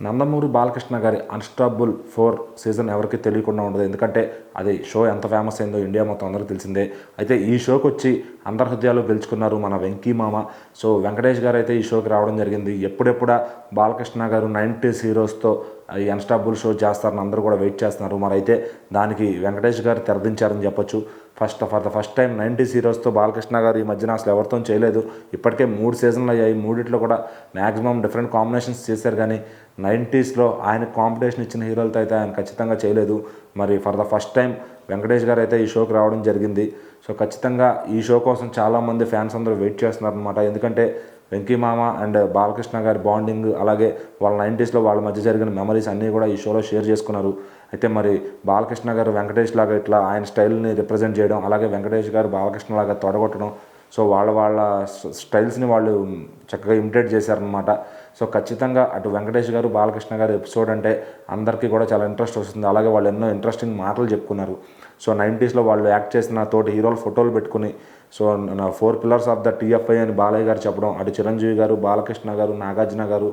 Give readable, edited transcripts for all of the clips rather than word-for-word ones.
నందమూరి బాలకృష్ణ గారి unstoppable 4 season ఎవరికి తెలియకుండా ఉండదు. ఎందుకంటే అది షో ఎంత ఫేమస్ అయిందో ఇండియా మొత్తం అందరికీ తెలిసిందే. అయితే ఈ షోకి వచ్చి అందరి హృదయాలు గెలుచుకున్నారు మన వెంకీ మామ. సో వెంకటేష్ గారు అయితే ఈ షోకి రావడం జరిగింది. ఎప్పుడెప్పుడా బాలకృష్ణ గారు 90s హీరోస్తో ఈ అన్స్టాపబుల్ షో చేస్తారని అందరూ కూడా వెయిట్ చేస్తున్నారు. మరి అయితే దానికి వెంకటేష్ గారు తెరదించారని చెప్పొచ్చు. For the first time 90s హీరోస్తో బాలకృష్ణ గారు ఈ మధ్యన అసలు ఎవరితో చేయలేదు. ఇప్పటికే 3 సీజన్లు అయ్యాయి. 3 కూడా మ్యాక్సిమం డిఫరెంట్ కాంబినేషన్స్ చేశారు, కానీ 90sలో ఆయన కాంపిటీషన్ ఇచ్చిన హీరోలతో అయితే ఆయన ఖచ్చితంగా చేయలేదు. మరి for the first time Venkatesh గారు అయితే ఈ షోకి రావడం జరిగింది. సో ఖచ్చితంగా ఈ షో కోసం చాలామంది ఫ్యాన్స్ అందరూ వెయిట్ చేస్తున్నారనమాట. ఎందుకంటే వెంకీ మామ అండ్ బాలకృష్ణ గారి బాండింగ్, అలాగే వాళ్ళ 90sలో వాళ్ళ మధ్య జరిగిన మెమరీస్ అన్నీ కూడా ఈ షోలో షేర్ చేసుకున్నారు. అయితే మరి బాలకృష్ణ గారు వెంకటేష్ లాగా ఇట్లా ఆయన స్టైల్ని రిప్రజెంట్ చేయడం, అలాగే వెంకటేష్ గారు బాలకృష్ణ లాగా తొడగొట్టడం, సో వాళ్ళ స్టైల్స్ని వాళ్ళు చక్కగా ఇమిటేట్ చేశారనమాట. సో ఖచ్చితంగా అటు వెంకటేష్ గారు బాలకృష్ణ గారు ఎపిసోడ్ అంటే అందరికీ కూడా చాలా ఇంట్రెస్ట్ వస్తుంది. అలాగే వాళ్ళు ఎన్నో ఇంట్రెస్టింగ్ మాటలు చెప్పుకున్నారు. సో 90sలో వాళ్ళు యాక్ట్ చేసిన తోటి హీరోల ఫోటోలు పెట్టుకుని, so 4 pillars of the TFI అని బాలయ్య గారు చెప్పడం, అటు చిరంజీవి గారు, బాలకృష్ణ గారు, నాగార్జున గారు,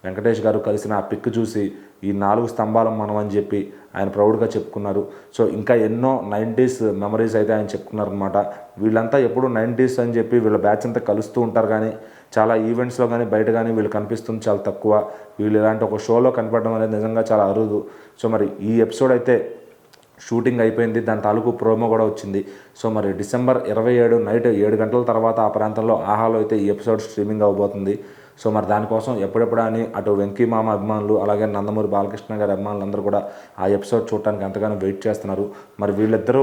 వెంకటేష్ గారు కలిసిన ఆ పిక్ చూసి ఈ 4 స్తంభాలం మనం అని చెప్పి ఆయన ప్రౌడ్గా చెప్పుకున్నారు. సో ఇంకా ఎన్నో 90s మెమరీస్ అయితే ఆయన చెప్పుకున్నారనమాట. వీళ్ళంతా ఎప్పుడు 90s అని చెప్పి వీళ్ళ బ్యాచ్ అంతా కలుస్తూ ఉంటారు, కానీ చాలా ఈవెంట్స్లో కానీ బయట కానీ వీళ్ళు కనిపిస్తుంది చాలా తక్కువ. వీళ్ళు ఇలాంటి ఒక షోలో కనపడడం అనేది నిజంగా చాలా అరుదు. సో మరి ఈ ఎపిసోడ్ అయితే షూటింగ్ అయిపోయింది, దాని తాలూకు ప్రోమో కూడా వచ్చింది. సో మరి డిసెంబర్ 27 నైట్ 7 గంటల తర్వాత ఆ ప్రాంతంలో ఆహాలో అయితే ఈ ఎపిసోడ్ స్ట్రీమింగ్ అవ్వబోతుంది. సో మరి దానికోసం ఎప్పుడెప్పుడా అని అటు వెంకీ మామ అభిమానులు, అలాగే నందమూరి బాలకృష్ణ గారి అభిమానులు అందరూ కూడా ఆ ఎపిసోడ్ చూడటానికి ఎంతగానో వెయిట్ చేస్తున్నారు. మరి వీళ్ళిద్దరూ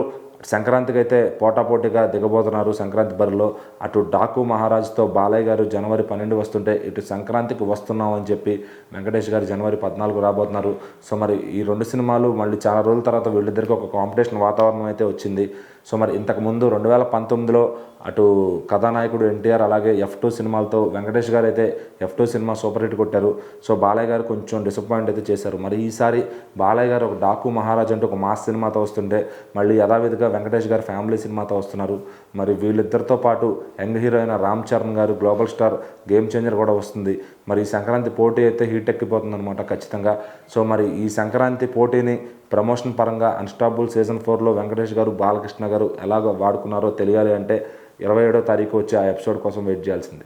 సంక్రాంతికి అయితే పోటాపోటీగా దిగబోతున్నారు. సంక్రాంతి బరిలో అటు డాకు మహారాజ్తో బాలయ్య గారు జనవరి 12 వస్తుంటే, ఇటు సంక్రాంతికి వస్తున్నాం అని చెప్పి వెంకటేష్ గారు జనవరి 14 రాబోతున్నారు. సో మరి ఈ 2 సినిమాలు మళ్ళీ చాలా రోజుల తర్వాత వీళ్ళిద్దరికి ఒక కాంపిటీషన్ వాతావరణం అయితే వచ్చింది. సో మరి ఇంతకుముందు 2019లో అటు కథానాయకుడు ఎన్టీఆర్, అలాగే F2 సినిమాలతో వెంకటేష్ గారు అయితే F2 సినిమా సూపర్ హిట్ కొట్టారు. సో బాలయ్య గారు కొంచెం డిసప్పాయింట్ అయితే చేశారు. మరి ఈసారి బాలయ్య గారు ఒక డాకు మహారాజ్ అంటూ ఒక మాస్ సినిమాతో వస్తుంటే, మళ్ళీ యథావిధిగా వెంకటేష్ గారు ఫ్యామిలీ సినిమాతో వస్తున్నారు. మరి వీళ్ళిద్దరితో పాటు యంగ్ హీరో అయిన రామ్ చరణ్ గారు గ్లోబల్ స్టార్ గేమ్ చేంజర్ కూడా వస్తుంది. మరి ఈ సంక్రాంతి పోటీ అయితే హీట్ ఎక్కిపోతుంది అనమాట ఖచ్చితంగా. సో మరి ఈ సంక్రాంతి పోటీని ప్రమోషన్ పరంగా అన్స్టాపబుల్ సీజన్ 4లో వెంకటేష్ గారు బాలకృష్ణ గారు ఎలాగ వాడుకున్నారో తెలియాలి అంటే 27వ తారీఖు వచ్చే ఆ ఎపిసోడ్ కోసం వెయిట్ చేయాల్సిందే.